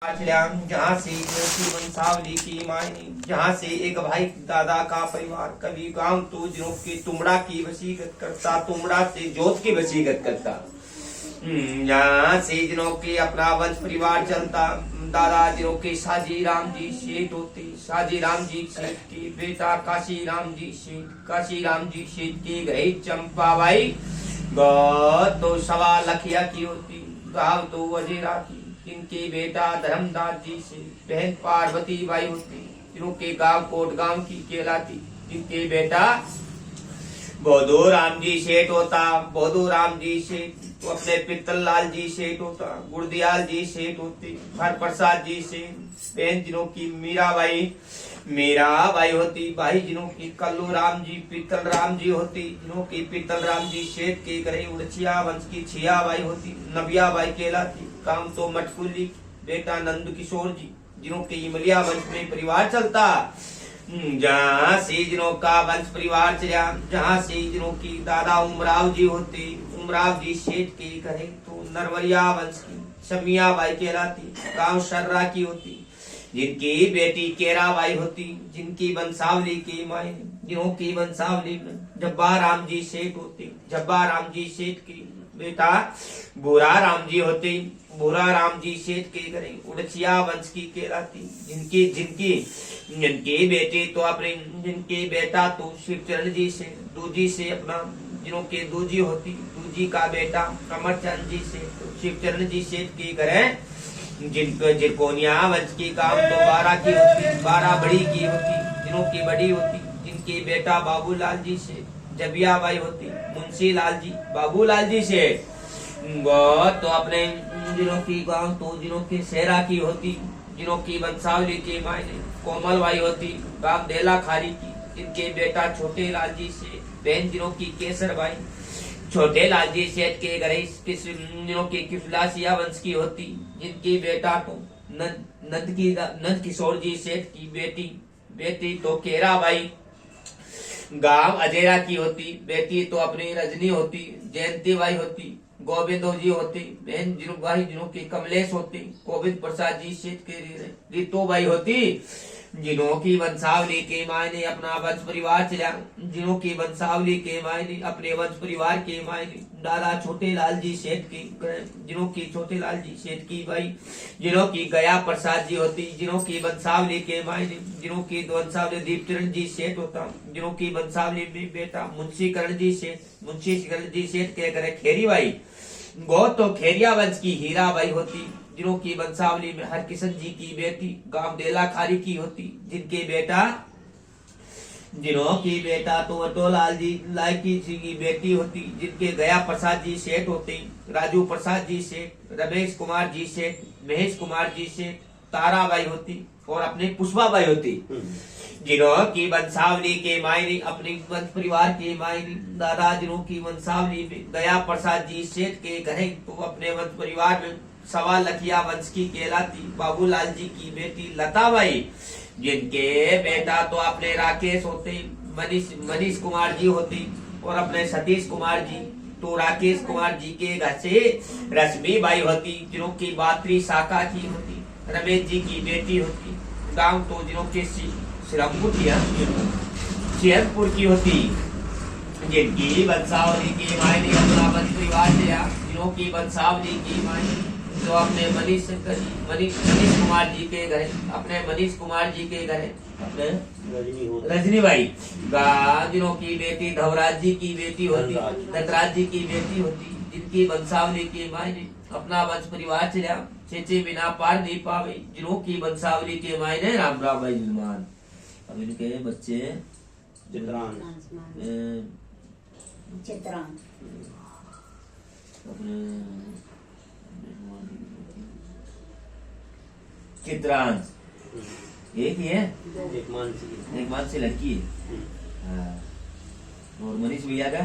जहाँ से वंशावली की मायने, जहाँ से एक भाई दादा का परिवार कभी गांव तो जिनों के तुमड़ा की वसीयत करता, तुमड़ा से जोत की वसीयत करता। जहाँ से जिनों के अपना वंश परिवार चलता, दादा जिनों के साजी राम जी सेठ होते, साजी राम जी सेठ के बेटा काशी राम जी सेठ, काशी राम जी सेठ के गई चंपा बाई गौ तो सवा लखिया की होती, गाँव तो वजीरा की। इनके बेटा धर्मदास जी से बहन पार्वती बाई होती, जिनों के गांव कोट गांव की कहलाती। इनके बेटा बोधो राम जी सेठ होता, बोधो राम जी सेठ तो अपने पित्तल लाल जी सेठ होता, गुरदियाल जी सेठ होती, हर प्रसाद जी से बहन जिनों की मीराबाई मीराबाई होती, भाई जिनों की कल्लू राम जी पित्तल राम जी होती, जिनों की पित्तल राम जी सेठ के करे उड़छिया वंश की छिया बाई होती, नबिया बाई कहलाती। काम तो मटकुली बेटा नंद किशोर जी, जिनों के इमलिया वंश में परिवार चलता। जहाँ से जिनों का वंश परिवार चला, जहाँ से जिनों की दादा उमराव जी होते, उमराव जी सेठ के करे तो नरवरिया वंश की शमिया बाई कहलाती, गांव सर्रा की होती। जिनकी बेटी केरा बाई होती, जिनकी वंशावली की मायने, जिनों की वंशावली में जब्बा राम जी सेठ होते, जब्बा राम जी सेठ की बेटा बुरा राम जी होते, बुरा राम जी सेठ के घरे उड़छिया वंश की कहलाती। जिनकी जिनकी जिनके बेटे तो अपने जिनके बेटा तो शिवचरण जी से दूजी से अपना जिनों के दूजी होती, दूजी का बेटा अमरचंद जी से तो शिवचरण जी सेठ के घरे जिनको जिरकोनिया वंश की काम तो 12 की होती, 12 बड़ी की होती, जिनों की बड़ी होती। जिनके बेटा बाबूलाल जी से जबिया बाई होती, मुंशी लाल जी बाबूलाल जी से वो तो अपने जिनों की गांव तो जिनों की सेरा की होती, जिनों की वंशावली के मायने कोमल बाई होती, गांव देला खारी की। इनके बेटा छोटे लाल जी से बहन जिनों की केसर बाई, छोटे लाल जी सेठ के घरे जिनों की किफलासिया वंश की होती। जिनकी बेटा तो नंद किशोर जी सेठ की बेटी तो केरा बाई गांव अजेरा की होती, बेटी तो अपनी रजनी होती, जयंती बाई होती, गोविंदो जी होती, बहन जिनों की कमलेश होती, गोविंद प्रसाद जी सेठ के रितो बाई होती। जिनों की वंशावली के मायने अपना वंश परिवार चला, जिनों की वंशावली के मायने अपने वंश परिवार के मायने दादा छोटे लाल जी सेठ की, जिनों की छोटे लाल जी सेठ की भाई जिनों की गया प्रसाद जी होती, जिनों की वंशावली के मायने जिनों की वंशावली दीपचरण जी सेठ होता, जिनों की वंशावली में बेटा मुंशी करण जी सेठ के करे खेरी बाई गो तो खेरिया वंश की हीरा बाई होती। जिनों की वंशावली में हरकिशन जी की बेटी गांव देला खारी की होती, जिनों की बेटा तो अटोलाल जी लाइकी जी की बेटी होती, जिनके गया प्रसाद जी सेठ होते, राजू प्रसाद जी सेठ, रमेश कुमार जी सेठ, महेश कुमार जी सेठ, ताराबाई होती और अपने पुष्पाबाई होती। जिनों की वंशावली के मायने अपने वंश परिवार के मायने दादा जिनों की वंशावली में गया प्रसाद जी सेठ के घरे तो अपने वंश परिवार में सवा लखिया वंश की कहलाती, बाबूलाल जी की बेटी लताबाई, जिनके बेटा तो अपने राकेश होते, मनीष कुमार जी होती और अपने सतीश कुमार जी तो राकेश कुमार जी के घर से रश्मि बाई होती, जिनों की बात्री शाखा की होती, रमेश जी की बेटी होती, गांव तो जिनों के शेरपुर की होती। जिनकी वंशावली की मायने अपना वंश परिवार से जिनों की वंशावली की मायने जो अपने मनीष कुमार जी के घरे अपने मनीष कुमार जी के घरे अपने रजनी बाई जिनों की बेटी धवराज जी की बेटी होती, धनराज जी की बेटी होती। जिनकी वंशावली के मायने अपना वंश परिवार चला, चेचे बिना पार नहीं पावे, जिनों की वंशावली के मायने राम भाई निर्माण। अब इनके बच्चे चित्रांश एक ही है, एक मानसी लड़की है। और मनीष भैया का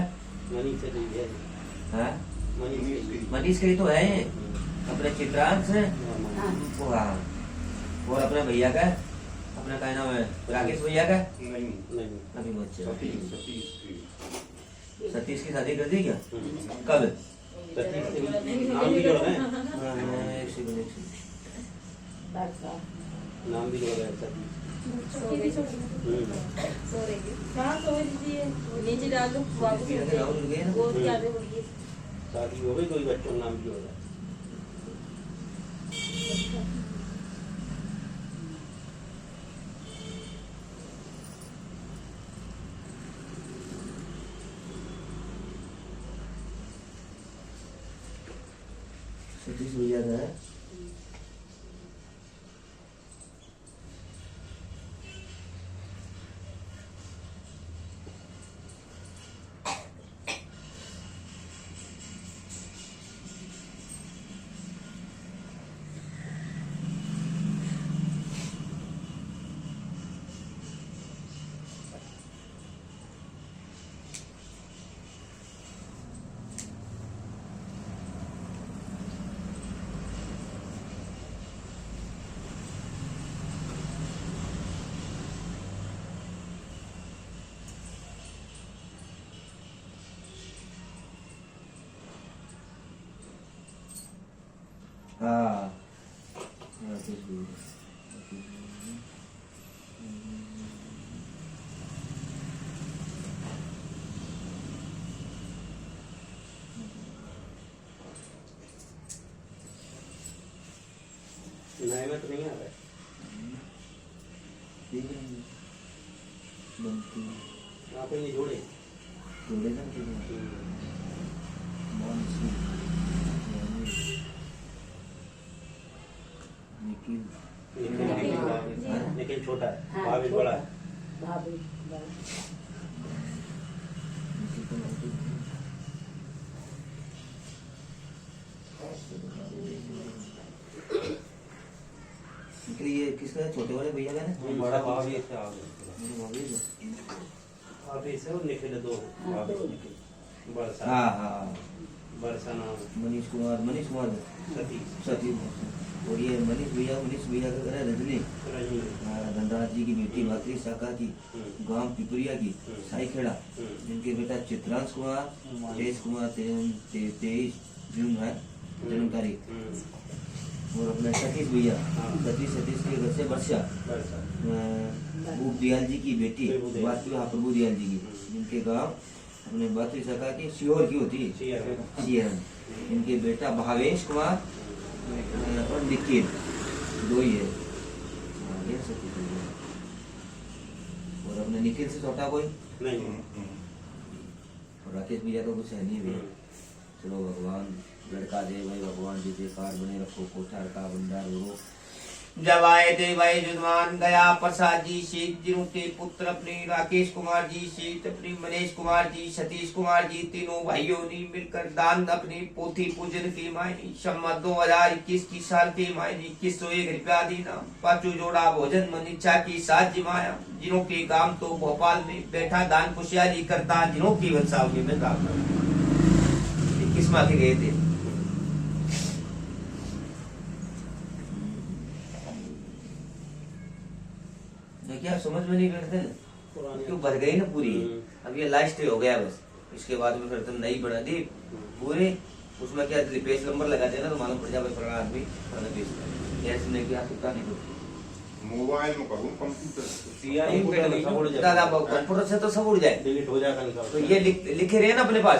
मनीष के लिए तो है अपने चित्रांश है वो। हाँ और अपने भैया का अपना क्या नाम है राकेश भैया का अभी बच्चे सतीश की शादी कर दी क्या कब? नाम भी जोड़ा है सती। नीचे डाल दो वापस वो क्या दे बोलिए शादी हो गई तो बच्चों का नाम भी जोड़ा है। सतीश भैया का है। हाँ नए में तो नहीं आ रहा है। आप ये जोड़े लेकिन छोटा है भाभी बड़ा है। भाभी ये किसका छोटे वाले भैया का ना बड़ा भाभी से आ गया। भाभी से और निखिल दो भाभी बरसा। हाँ हाँ बरसा नाम मनीष कुमार सतीश सतीश। और ये मनीष भैया का घर है रजनी। रजनी धनराज जी की बेटी भातरी शाखा की गांव पिपरिया की साईखेड़ा। जिनके बेटा चित्रांश कुमार 23 कुमार 23 जून है जन्म तारीख। और अपने सतीश भैया सतीश के घर से वर्षा प्रभु दयाल जी की बेटी प्रभु दयाल जी की जिनके गांव अपने भातरी शाखा की सीहोर की होती है सीहरन। इनके बेटा भावेश कुमार और निखिल दो ही है। ये सतीश भैया। और अपने निखिल से छोटा कोई नहीं। और राकेश भैया तो कुछ है नहीं भैया। चलो भगवान लड़का दे भाई भगवान जी के कार बने रखो कोठार का भंडार हो। जब आए थे भाई जुजमान गया प्रसाद जी शीत जी के पुत्र अपने राकेश कुमार जी शीत अपनी मनीष कुमार जी सतीश कुमार जी तीनों भाइयों ने मिलकर दान अपनी पोथी पूजन की मायनी सम्मत 2021 की साल की मायनी 2101 रुपया दीना पांचों जोड़ा भोजन मनीचा की साथ जिमाया। जिनों के गांव तो भोपाल में बैठा दान खुशियाली करता जिनों की वंशावली में काम किस माह के गए थे। क्या समझ में नहीं करते क्यों भर गई ना पूरी। अब ये लास्ट हो गया बस। इसके बाद में फिर तुम नई बना दी पूरे उसमें क्या पेज नंबर लगा देना तो मालूम पड़ जाए पर आदमी ऐसे नहीं किया सकता नहीं मोबाइल में करूँ कंप्यूटर दादा कंप्यूटर से तो सब उड़ जाए। डिलीट हो जाएगा तो ये लिखे रहे ना अपने पास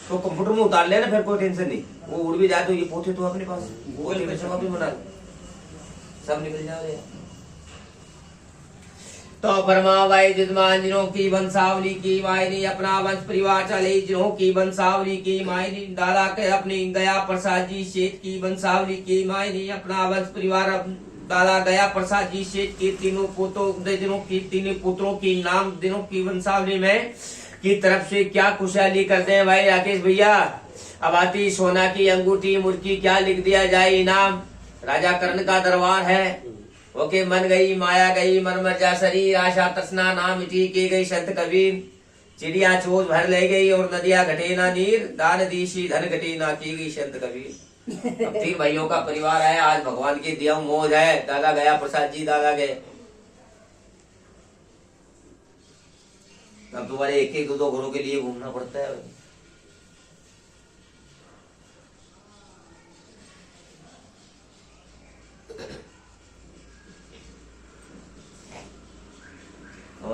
तो कंप्यूटर में उतार लेना फिर कोई टेंशन नहीं। वो उड़ भी जाए तो ये पोथे तो अपने पास वो भी बना सब निकल जाए। तो फरमा भाई जजमान जिनों की वंशावली की मायनी अपना वंश परिवार चले जिनों की वंशावली की मायनी दादा के अपनी गया प्रसाद जी शेठ की वंशावली की मायनी अपना वंश परिवार दादा गया प्रसाद जी शेठ के तीनों पोतों दिनों की तीनों पुत्रों की नाम दिनों की वंशावली में की तरफ से क्या खुशहाली करते हैं भाई राकेश भैया। अब आती सोना की अंगूठी मुर्गी क्या लिख दिया जाए इनाम। राजा कर्ण का दरबार है ओके मन गई माया गई मन मर जा शरीर आशा तृष्णा नाम मिटी की गई संत कबीर। चिड़िया चोज भर ले गई और नदिया घटे ना नीर दान दीशी धन घटी ना की गई संत कबीर। अब 3 भाइयों का परिवार है आज भगवान की दिया मौज है। दादा गया प्रसाद जी दादा गए अब तुम्हारे एक दो घरों के लिए घूमना पड़ता है।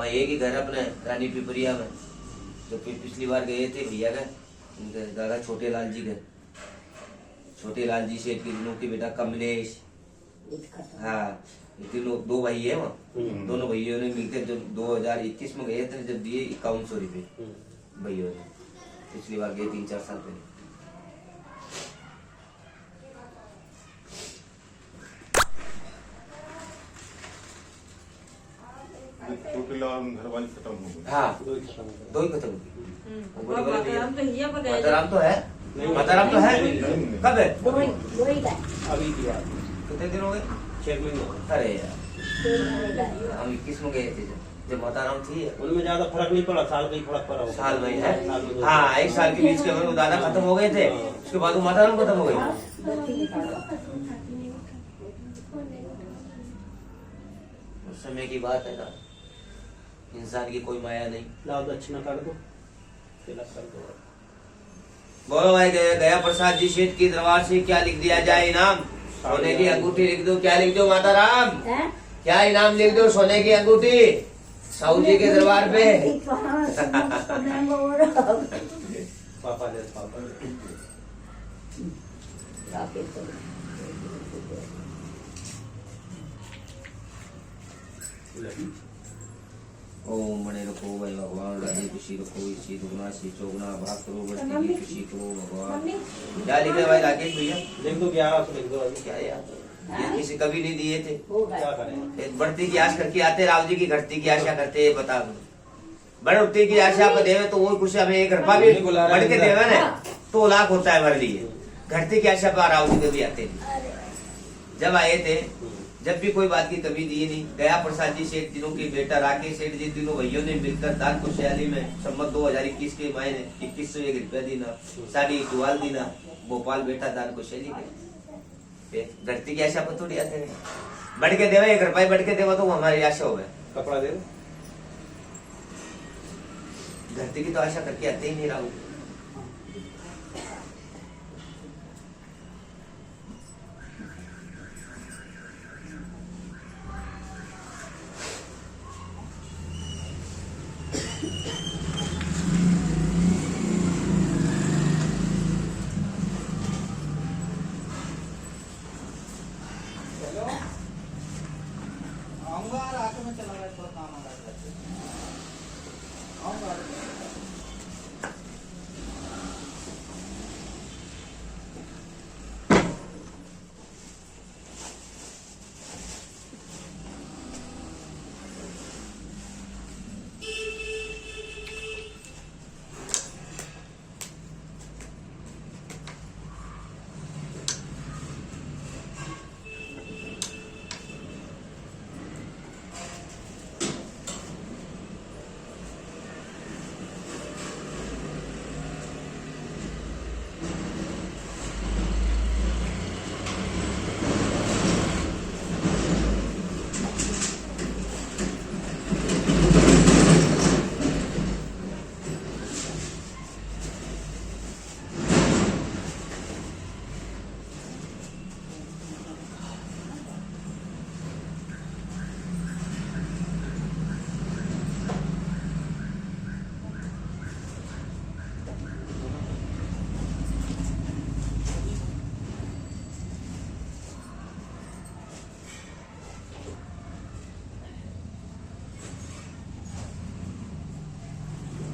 वहाँ एक ही घर अपने रानी पिपरिया में। तो फिर पिछली बार गए थे भैया का, उनके दादा छोटे लाल जी के, छोटे लाल जी सेठ के दिनों के बेटा कमलेश। हाँ, ये तीनों दो भाई है वहाँ। दोनों भाइयों ने मिलकर जब 2021 में गए थे, जब दिए 5100 रुपये भाइयों ने। पिछली बार गए 3-4 साल पहले। छोटे लाल घर वाली खत्म हो गई। हाँ, दो ही खत्म हो दो ही खत्म हो गई। वो बड़े बड़े भैया। माताराम तो हिया पर गए थे। माताराम तो है, नहीं, माताराम तो है। नहीं। कब है? गए। अभी की बात कितने दिन हो गए? 6 महीने हो गए। अरे यार, हम 21 में गए थे जब माताराम थी। उनमें ज्यादा फर्क नहीं पड़ा, साल का ही फर्क पड़ा होगा। साल में है। साल में दो हाँ, 1 साल के बीच के में वो दादा खत्म हो गए थे, उसके बाद वो माताराम खत्म हो गई। उस समय की बात है ना, इंसान की कोई माया नहीं। लाओ दक्षिणा कर दो, तिलक कर दो। बोलो भाई, गया प्रसाद जी सेठ की दरबार से क्या लिख दिया जाए इनाम? सोने की अंगूठी लिख दो। क्या लिख दो माताराम? क्या इनाम लिख दो? सोने की अंगूठी साहू जी के दरबार पे। पापा ले, पापा ले। ओम मणे रखो भाई भगवान, राजी खुशी रखो, इसी दुगना सी चौगुना भाग करो, बढ़ती की खुशी करो भगवान। क्या लिखे भाई राकेश भैया? लिख दो 1100 लिख दो अभी। क्या यार, ये किसी कभी नहीं दिए थे। क्या करें? एक बढ़ती की आश करके आते, राव जी की घटती की आशा करते। ये बता दो, बढ़ती की आशा पर देवे तो वो कुछ हमें 1 रुपया भी बढ़ के देवे ना तो लाख होता है हमारे लिए। घटती की आशा पर राव जी कभी आते नहीं। जब आए थे, जब भी कोई बात की कमी दी नहीं। गया प्रसाद जी सेठ दिनों के बेटा राकेश सेठ जी तीनों भाइयों ने मिलकर दान खुशहाली में सम्मत 2021 के मायने 2101 रुपया दीना, साड़ी टुवाल दीना, भोपाल बेटा दान खुशहाली के। धरती की आशा पर थोड़ी आते हैं, बढ़ के देवे 1 रुपया बढ़ के देवा तो वो हमारी आशा हो। कपड़ा दे दो। धरती की तो आशा करके आते ही नहीं राहु।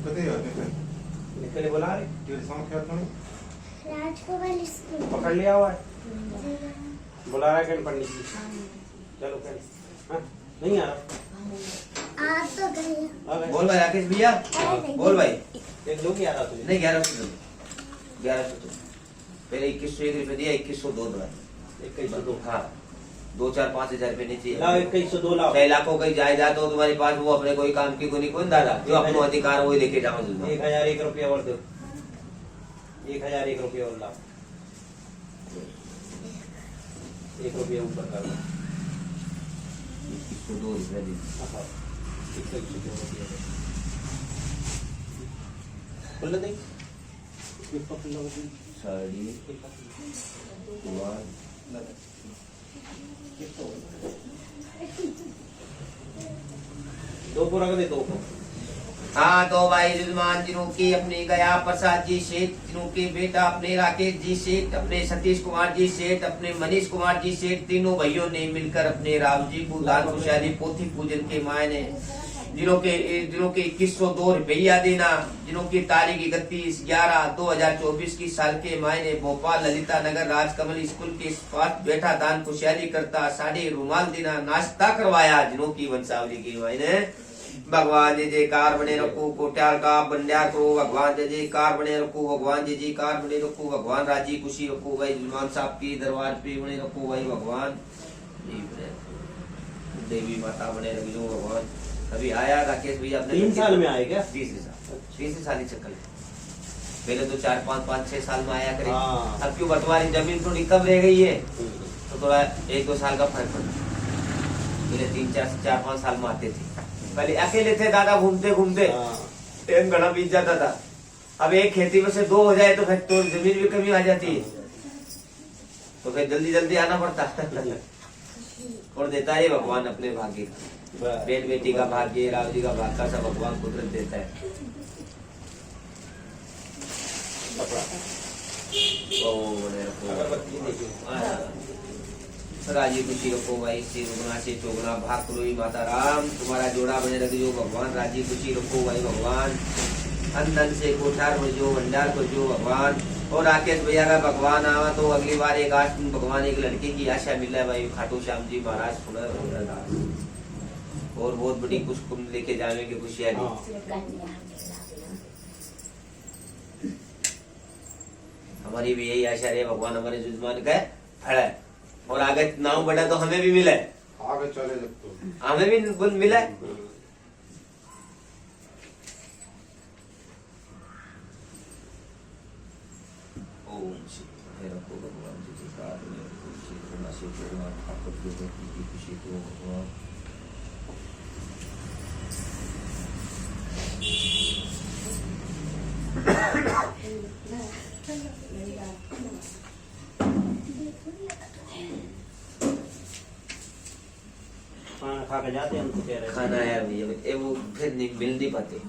कते आते थे लिखने ले बुला रहे। तेरे साथ क्या था? राजकुमार स्कूल पकड़ लिया हुआ है, बुला रहा है कहीं पढ़ने के लिए। चलो कहीं। हाँ, नहीं आ रहा। आप तो गए आ गए। बोल भाई राकेश भैया, बोल भाई। एक लोग ही आ रहा तुझे। नहीं 1100 1100 पहले 2101 रुपये दिया, 2102 दो। 2102। हाँ, 2-4-5 हजार रुपये नहीं लाओ चाहिए। 2102 लाओ। 6 लाखों की जायदाद हो तुम्हारे पास, वो अपने कोई काम की कोई नहीं कौन दादा, जो अपना अधिकार वही लेके जाओ। 1001 रुपया और दो। 1001 रुपया और लाओ। 1 रुपया ऊपर कर दो। 2102 रुपये दी। हाँ, 2102 रुपया दो। बोल दे। एक पकड़ लो। साड़ी टुवाल दो को रख दे, दो को। हाँ तो भाई जजमान जिनों के अपने गया प्रसाद जी सेठ, जिनों के बेटा अपने राकेश जी सेठ, अपने सतीश कुमार जी सेठ, अपने मनीष कुमार जी सेठ, तीनों भाइयों ने मिलकर अपने राम जी को दान खुशहाली पोथी पूजन के मायने जिनों के 2102 रुपया देना, जिनों की तारीख 31/11/2024 की साल के मायने भोपाल ललिता नगर राजकमल स्कूल के पास बैठा दान खुशहाली करता, साड़ी रुमाल देना, नाश्ता करवाया, जिनों की वंशावली के मायने भगवान जय जयकार बने रखो, कोट्यार का बंड्यार करो, भगवान जय जयकार बने रखो, भगवान जय जयकार बने रखो, भगवान राजी खुशी रखो भाई, जुलमान साहब की दरबार पे बने रखो भाई, भगवान देवी माता बने रखो भगवान। अभी आया राकेश भैया अपने 3 साल में आए क्या? तीसरे साल ही चक्कर, पहले तो 4 5 5 6 साल में आया करे। हाँ। अब क्यों बंटवारी जमीन थोड़ी कम रह गई है तो थोड़ा 1-2 साल का फर्क पड़ा। पहले 3-4 साल में आते थे, पहले अकेले थे दादा, घूमते घूमते टाइम घना बीत जाता था। अब एक खेती में से 2 हो जाए तो फिर तो जमीन भी कमी आ जाती है, तो फिर जल्दी जल्दी आना पड़ता और देता है भगवान अपने भाग्य का, बेट बेटी का भाग्य, राम जी का भाग्य का सब भगवान कुदरत देता है। राजी खुशी रखो भाई, से रुगना से चौगुना भाग करो माता राम, तुम्हारा जोड़ा बने रखो भगवान, राजी खुशी रखो भाई भगवान, अंदर से कोठार बजो, भंडार बजो भगवान। और राकेश भैया का भगवान आवा तो अगली बार एक आज भगवान एक लड़के की आशा मिला भाई, खाटू श्याम जी महाराज सुना और बहुत बड़ी कुछ कुम लेके जाएंगे खुशियाँ। हमारी भी यही आशा रहे भगवान हमारे जुजमान का है, और आगे नाम बढ़ा तो हमें भी मिला है, आगे चले जब तो हमें भी गुण मिला है। ओम श्री रखो भगवान जी की कार में खुशी होना से भगवान ठाकुर जो है की खुशी को भगवान। खाना खा के जाते हैं, हम तो कह रहे खाना यार भैया वो फिर नहीं मिल नहीं पाते,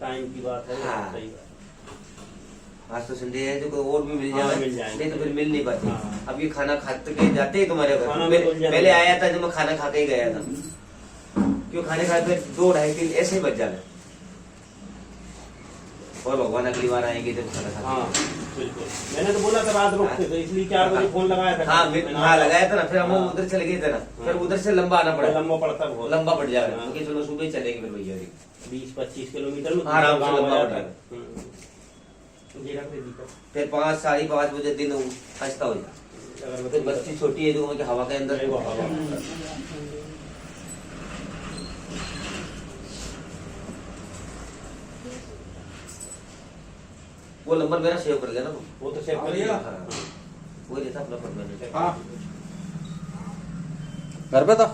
टाइम की बात है। हाँ। सही बात। आज तो संडे है जो कोई और भी मिल हाँ, जाए, मिल जाएंगे। नहीं तो फिर मिल नहीं पाती। हाँ। अब ये खाना खाते के जाते ही तुम्हारे घर, खाना में तो जाना पहले आया था जब मैं खाना खा के ही गया था, क्यों खाने खाते 2-2.5-3 ऐसे ही बच जाते, और भगवान अगली बार आएंगे जब खाना खा। हाँ बिल्कुल, मैंने तो बोला था रात रुकते तो इसलिए 4 बजे फोन लगाया था। हाँ लगाया था ना, फिर हम हाँ। उधर चले गए थे ना, फिर हाँ। उधर से लंबा आना पड़ा, लंबा पड़ता बहुत, लंबा पड़ जाएगा, हाँ। क्योंकि चलो सुबह ही चलेंगे फिर भैया 20-25 किलोमीटर में आराम से गाँव लंबा आ पड़ जाता जाएगा। है। ये रख दे दीपक। फिर 5-5:30 बजे दिन खस्ता हो जाए, अगर फिर बस्ती छोटी है जो हवा के अंदर वो हवा। वो नंबर मेरा सेव कर लेना, वो तो सेव कर लिया। हाँ। वो देता अपना फोन मैंने। हाँ। घर पे था।